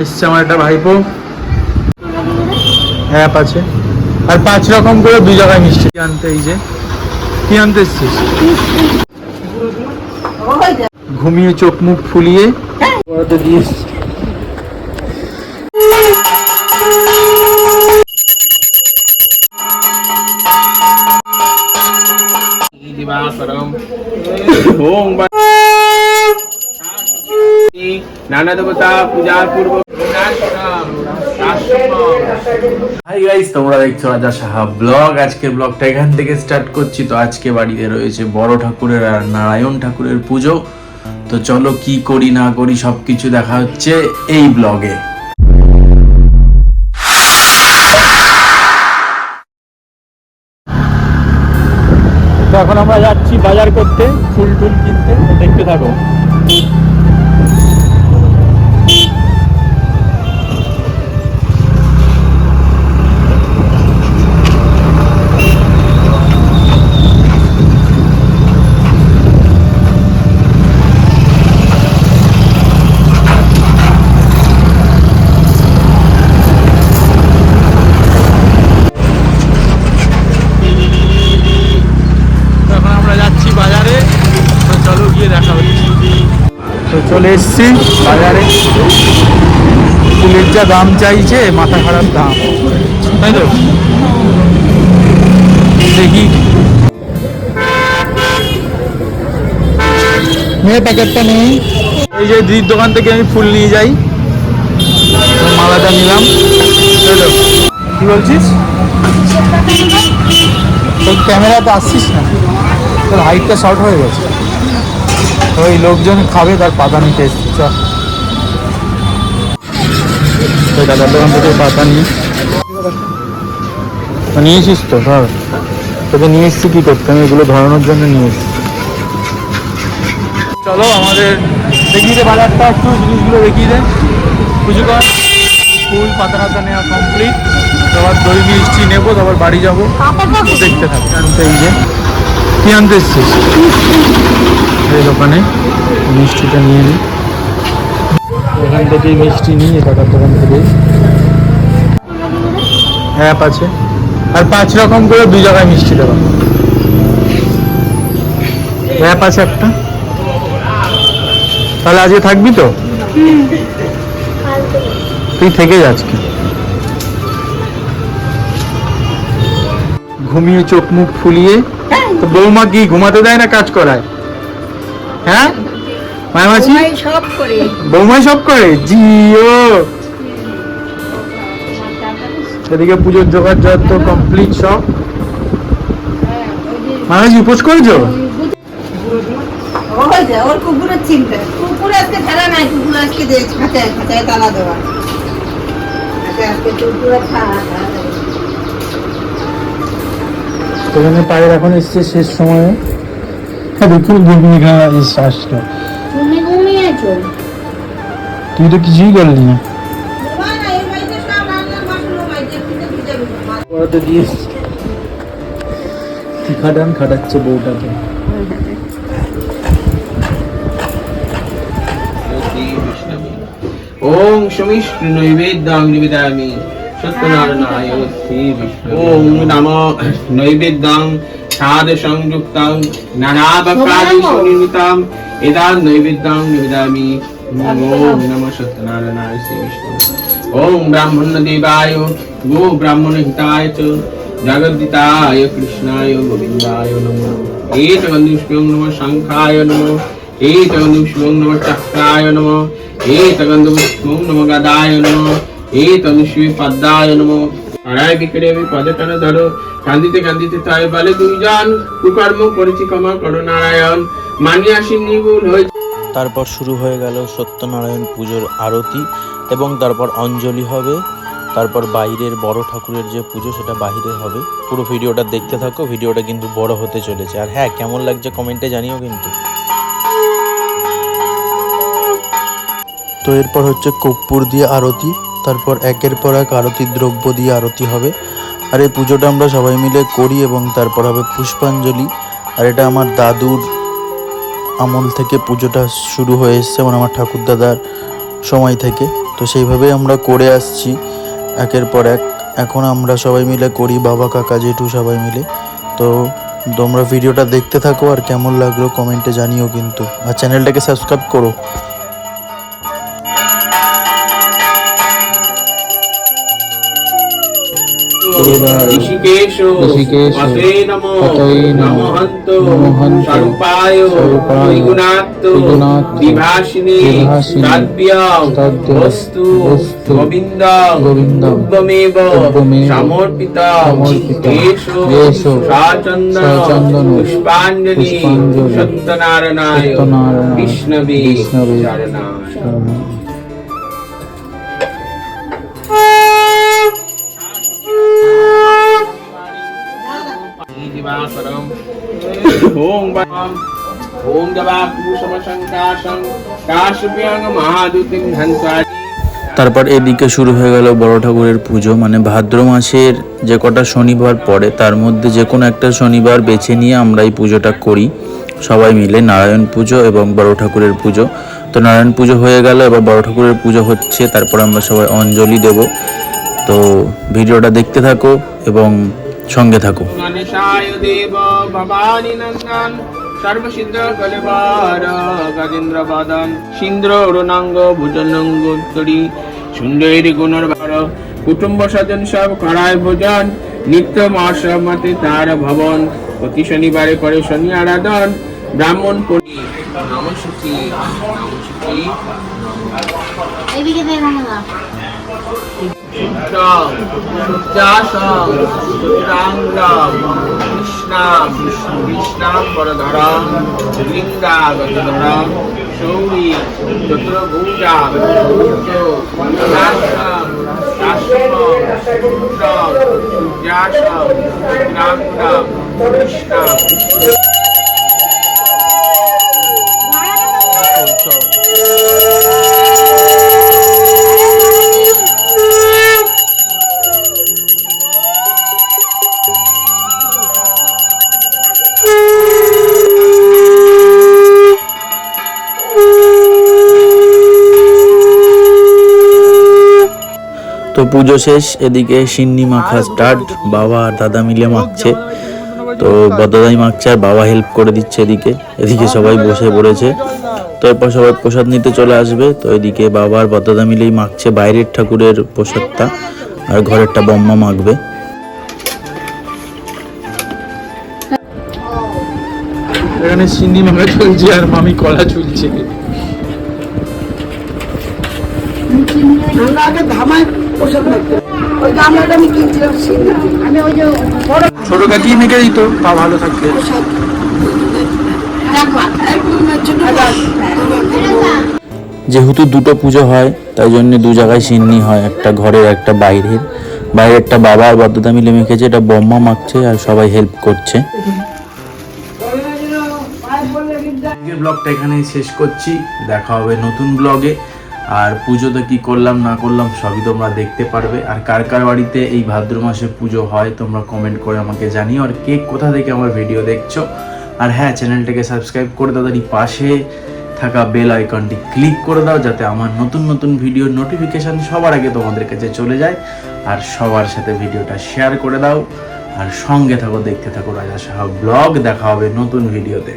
এসছে আমার একটা ভাইপো, অ্যাপ আছে আর 5 রকম করে 2 জায়গায় মিষ্টি আনতে। এই যে কি আনতে এসছিস? ঘুমিয়ে চোখ মুখ ফুলিয়ে পড়াতে দিয়ে নানা দেবতা পূজার পূর্ব। হাই গাইস, তোমরা দেখছো রাজা সাহা ব্লগ। আজকের ব্লগটা এখান থেকে স্টার্ট করছি। তো আজকে বাড়িতে রয়েছে বড় ঠাকুরের আর নারায়ণ ঠাকুরের পুজো। তো চলো কি করি না করি সবকিছু দেখা হচ্ছে এই ব্লগে। তো এখন আমরা যাচ্ছি বাজার করতে, ফুল টুল কিনতে। দেখতে থাকো। তো চলে এসছি বাজারে। ফুলের যা দাম চাইছে, মাথা খারাপ দাম, তাই তো। দেখি মেয়ে প্যাকেটটা নেই। এই যে দিদির দোকান থেকে আমি ফুল নিয়ে যাই, মালাটা নিলাম। কি বলছিস? তোর ক্যামেরাতে আসছিস না, তোর হাইটটা শর্ট হয়ে গেছে। ওই লোকজন খাবে, তার পাতা নিতে এসছি। চল দাদার দোকান থেকে পাতা নিয়েছিস তো? ধর, তোকে নিয়ে এসছি কি করতে, আমি এগুলো ধরানোর জন্য নিয়ে এসছি। চলো আমাদের দেখিয়ে দে বাজারটা, একটু জিনিসগুলো দেখিয়ে দে। পুজো কর, ফুল পাতা টাতা নেওয়া কমপ্লিট। তারপর দই মিষ্টি নেবো, তারপর বাড়ি যাবো। দেখতে থাকি। আনতে এই যে কি আনতে এসছিস? এই দোকানে মিষ্টিটা নিয়ে নিই। এখান থেকেই মিষ্টি নিই, টাকার দোকান থেকেই। অ্যাপ আছে আর 5 রকম করে 2 জায়গায় মিষ্টি দেওয়া। অ্যাপ আছে একটা। তাহলে আজকে থাকবি তো? তুই থেকে যা আজকে। ঘুমিয়ে চোখ মুখ ফুলিয়ে। তো বৌমা কি ঘুমাতে দেয় না কাজ করায়? হ্যাঁ মায়ামাছি সব করে, বৌমাই সব করে। জিও এদিকে পুজোর জোগাড় যত কমপ্লিট সব। মায়ামাছি উপোস করেছো? ওর কুকুরের চিন্তা, কুকুর আজকে ছাড়া নাই, কুকুর আজকে খাঁচায় খাঁচায় তালা দেওয়া। সেখানে পায়ের এখন এসছে শেষ সময়ে। দেখুন আসলো। তুই তো কিছুই করলি না। খাটাচ্ছে বউটাকে। ওম সমিষ্ণু নৈবেদ্যাং নিবেদয়ামি সত্যনারায়ণায় শ্রী বিষ্ণু। ওম নমো নৈবেদ্যাং সাদ সংযুক্তাং নানাবকাদিষু নির্মিতাং এদাং নৈবেদ্যাং নিবেদয়ামি। ওম নমো সত্যনারায়ণায় শ্রী বিষ্ণু। ওম ব্রাহ্মণ দেবায় গো ব্রাহ্মণ হিতায় চ জগদ্দিতায় কৃষ্ণায় গোবিন্দায় নমো। এত গন্ধুষ্পং নমো শঙ্খায় নমো। এত গন্ধুষ্পং নমো চক্রায় নমো। এত গন্ধুষ্পং নমো গদায় নমো। এত গন্ধুষ্পং পদ্মায় নমো। আড়াই বিকেলে আমি পদটন ধরো, কান্দিতে কান্দিতে তাই বলে দুইজন, কুকর্ম করেছি ক্ষমা করো নারায়ণ, মানিয়া নির্ভুল হয়েছে। তারপর শুরু হয়ে গেল সত্যনারায়ণ পুজোর আরতি এবং তারপর অঞ্জলি হবে। তারপর বাইরের বড় ঠাকুরের যে পুজো সেটা বাইরে হবে। পুরো ভিডিওটা দেখতে থাকো, ভিডিওটা কিন্তু বড় হতে চলেছে। আর হ্যাঁ, কেমন লাগছে কমেন্টে জানিও কিন্তু। তো এরপর হচ্ছে কর্পূর দিয়ে আরতি, তারপর একের পর এক আরতির দ্রব্য দিয়ে আরতি হবে। আর এই পুজোটা আমরা সবাই মিলে করি এবং তারপর হবে পুষ্পাঞ্জলি। আর এটা আমার দাদুর আমল থেকে পুজোটা শুরু হয়ে এসছে, মানে আমার ঠাকুর দাদার সময় থেকে। তো সেইভাবেই আমরা করে আসছি একের পর এক। এখন আমরা সবাই মিলে করি, বাবা কাকা জেঠু সবাই মিলে। তো তোমরা ভিডিওটা দেখতে থাকো, আর কেমন লাগলো কমেন্টে জানিও কিন্তু, আর চ্যানেলটাকে সাবস্ক্রাইব করো। ঋষিকেশ পতে নমো নমঃ স্বরূপায় ত্রিগুণাত্ম বিভাসিনী তদ্ভ্যং বস্তু গোবিন্দং উদ্যমেব সমর্পিতং এষ সচন্দন পুষ্পাঞ্জলি সত্যনারায়ণায় বিষ্ণবে শরণায়। ओम তারপর এদিকে শুরু হয়ে গেল বড় ঠাকুরের পুজো। মানে ভাদ্র মাসের যে কটা শনিবার পড়ে তার মধ্যে যে কোনো একটা শনিবার বেছে নিয়ে আমরা এই পুজোটা করি সবাই মিলে, নারায়ণ পুজো এবং বড় ঠাকুরের পুজো। তো নারায়ণ পুজো হয়ে গেল, এবার বড় ঠাকুরের পুজো হচ্ছে, তারপর আমরা সবাই অঞ্জলি দেব। তো ভিডিওটা দেখতে থাকো এবং সঙ্গে থাকো। সর্বসিদ্ধ কলেবার গজেন্দ্র বাদন সিন্দ্র অরুণাঙ্গ ভুজনঙ্গোত্তরী সুন্দর গুণর বার কুটুম্ব স্বজন সব করায় ভোজন নিত্য মহাসমাতে তার ভবন প্রতি শনিবারে করে শনি আরাধন ব্রাহ্মণ পড়ি নমস্তি নমস্তি এইদিকে দেখো না কৃষ্ণাম বরধরাম লিঙ্গাগতধরাম শৌরী চতুর্ভুজা তো পুজো শেষ, এদিকে সিন্নি মাখা স্টার্ট, বাবা আর দাদা মিলে মাখছে। তো দাদাই মাখছে আর বাবা হেল্প করে দিচ্ছে এদিকে। এদিকে সবাই বসে পড়েছে। তো এরপর সবাই প্রসাদ নিতে চলে আসবে। তো এদিকে বাবা আর দাদা মিলেই মাখছে বাইরের ঠাকুরের প্রসাদটা, আর ঘরেরটা বম্মা মাখবে। এখানে সিন্নি মাখা চলছে আর মামি কলা চুলছে। আমরা আগে ধামায় পোশাক রাখতাম, ওই গামলাটা আমি কিনছিলাম সিন্নি, আমি ওই যে বড় ছোট কাকি মেখে দিত, পা ভালো থাকতে। যেহেতু দুটো পুজো হয় তাই জন্য দু জায়গায় সিন্নি হয়, একটা ঘরের একটা বাইরের। বাইরেরটা বাবা আর বদ্দাদা মিলে মেখেছে, এটা বম্মা মাখছে আর সবাই হেল্প করছে। ব্লগটা এখানেই শেষ করছি, দেখা হবে নতুন ব্লগে। আর পুজোতে কি করলাম না করলাম সবই তোমরা দেখতে পারবে। আর কার কার বাড়িতে এই ভাদ্র মাসে পুজো হয় তোমরা কমেন্ট করে আমাকে জানিও, আর কে কোথা থেকে আমার ভিডিও দেখছো। আর হ্যাঁ, চ্যানেলটাকে সাবস্ক্রাইব করে দাও, তারই পাশে থাকা বেল আইকনটি ক্লিক করে দাও, যাতে আমার নতুন নতুন ভিডিওর নোটিফিকেশান সবার আগে তোমাদের কাছে চলে যায়। আর সবার সাথে ভিডিওটা শেয়ার করে দাও, আর সঙ্গে থাকো, দেখতে থাকো রাজা সাহা ব্লগ। দেখা হবে নতুন ভিডিওতে।